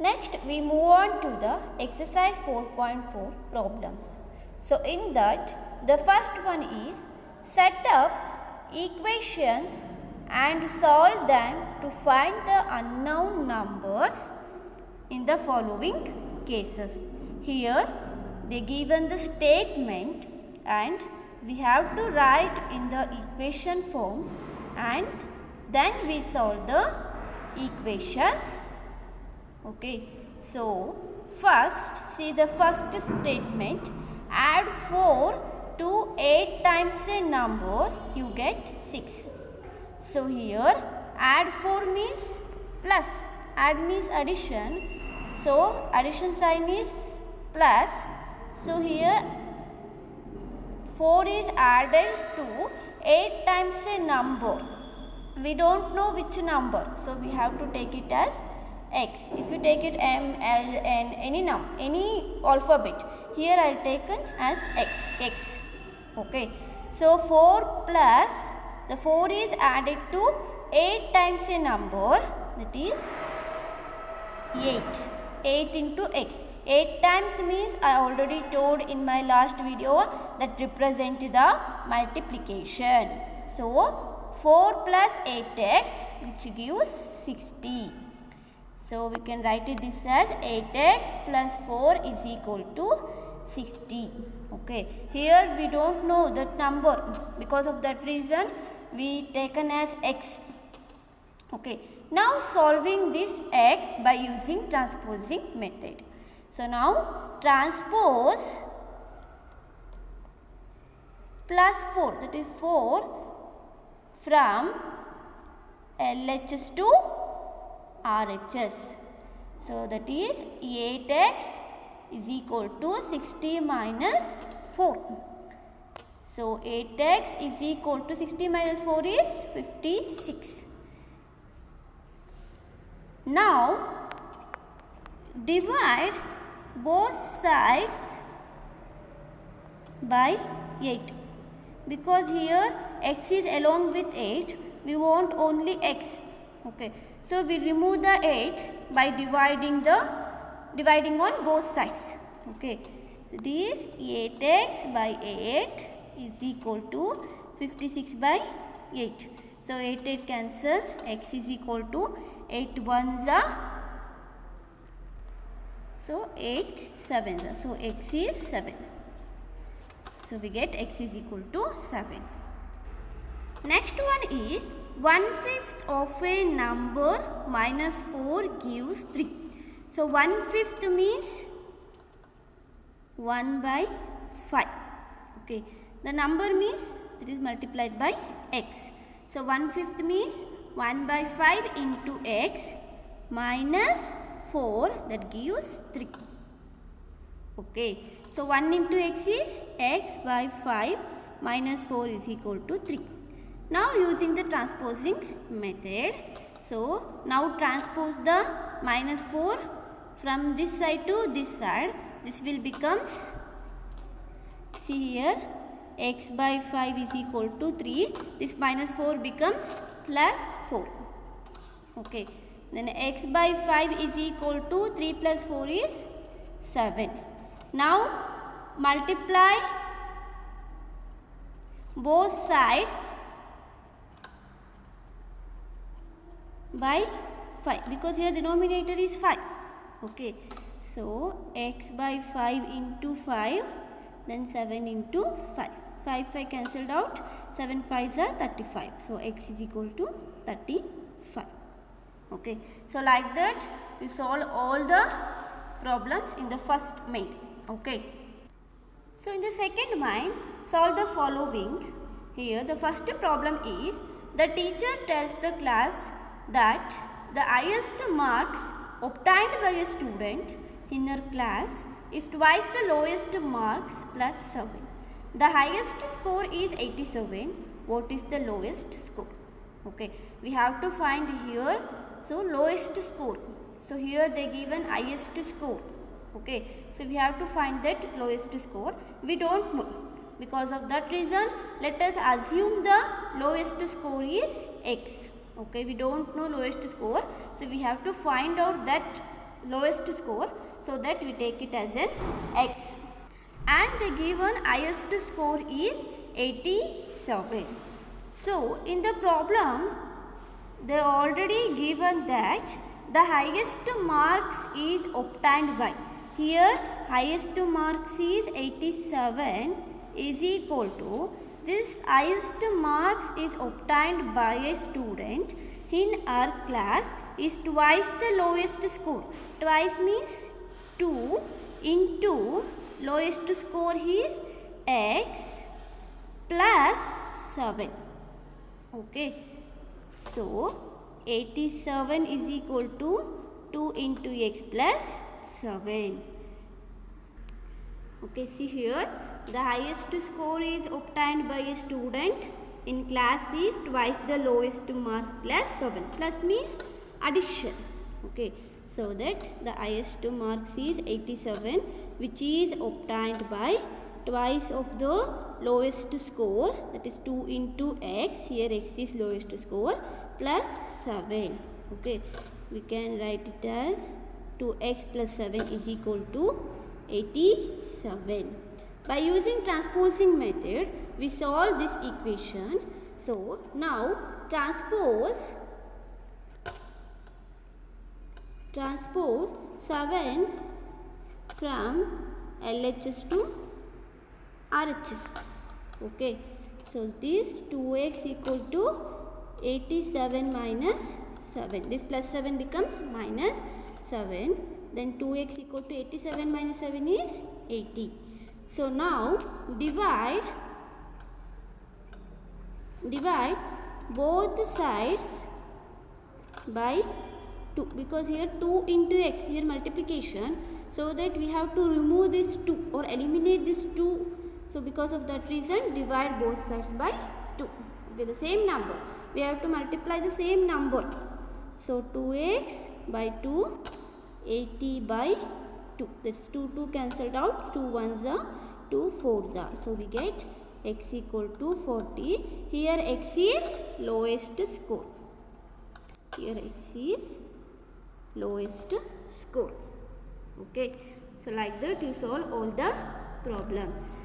Next, we move on to the exercise 4.4 problems. So, in that, the first one is set up equations and solve them to find the unknown numbers in the following cases. Here, they given the statement and we have to write in the equation forms and then we solve the equations. Okay, so first see the first statement, add 4 to 8 times a number, you get 6. So here add 4 means plus, add means addition, so addition sign is plus. So here 4 is added to 8 times a number. We don't know which number, so we have to take it as x. If you take it m, l, n, any alphabet, here I have taken as x. Okay, so 4 plus the 4 is added to 8 times a number, that is 8 into x. 8 times means I already told in my last video that represent the multiplication. So 4 plus 8x which gives 60. So we can write it this as 8x plus 4 is equal to 60. Okay, here we don't know that number, because of that reason we taken as x. Okay, now solving this x by using transposing method. So now transpose plus 4, that is 4 from LHS to RHS. So that is 8x is equal to 60 minus 4. So 8x is equal to 60 minus 4 is 56. Now divide both sides by 8, because here x is along with 8, we want only x. Okay, so we remove the 8 by dividing on both sides. Okay, so this 8x by 8 is equal to 56 by 8. So 8 cancel, x is equal to 8 ones are, so 8 sevens are, so x is 7. So we get x is equal to 7. Next one is 1/5 of a number minus 4 gives 3. So 1/5 means 1 by 5. Okay, the number means it is multiplied by x. So 1/5 means 1 by 5 into x minus 4, that gives 3. Okay, so 1 into x is x by 5 minus 4 is equal to 3. Now using the transposing method, so now transpose the minus 4 from this side to this side. This will becomes, see here, x by 5 is equal to 3. This minus 4 becomes plus 4. Okay, then x by 5 is equal to 3 plus 4 is 7. Now multiply both sides by 5, because here denominator is 5. Okay, so x by 5 into 5, then 7 into 5. 5 cancelled out, 7 5s are 35. So x is equal to 35. Okay, so like that we solve all the problems in the first main. Okay, so in the second main, solve the following. Here the first problem is, the teacher tells the class that the highest marks obtained by a student in her class is twice the lowest marks plus 7. The highest score is 87. What is the lowest score? Okay, we have to find here, so lowest score. So here they given highest score. Okay, so we have to find that lowest score. We don't know. Because of that reason, let us assume the lowest score is x. Okay, we don't know lowest score, so we have to find out that lowest score, so that we take it as an x. And the given highest score is 87. So in the problem they already given that the highest marks is obtained by, here highest marks is 87 is equal to, this highest marks is obtained by a student in our class is twice the lowest score. Twice means 2 into lowest score is x plus 7. Okay. So 87 is equal to 2 into x plus 7. Okay, see here the highest score is obtained by a student in class is twice the lowest marks plus 7. Plus means addition. Okay, so that the highest marks is 87, which is obtained by twice of the lowest score, that is 2 into x, here x is lowest score, plus 7. Okay, we can write it as 2x plus 7 is equal to 87. By using transposing method we solve this equation. So now transpose 7 from LHS to RHS. Okay, so this 2x equal to 87 minus 7. This plus 7 becomes minus 7. Then 2x equal to 87 minus 7 is 80. So now divide both sides by 2, because here 2 into x, here multiplication, so that we have to remove this 2 or eliminate this 2. So because of that reason divide both sides by 2. Okay, the same number, we have to multiply the same number. So 2x by 2, 80 by 2, that's 2 cancelled out, 2 1s are 2 4s are. So we get x equal to 40. Here x is lowest score. Here x is lowest score. Okay, so like that you solve all the problems.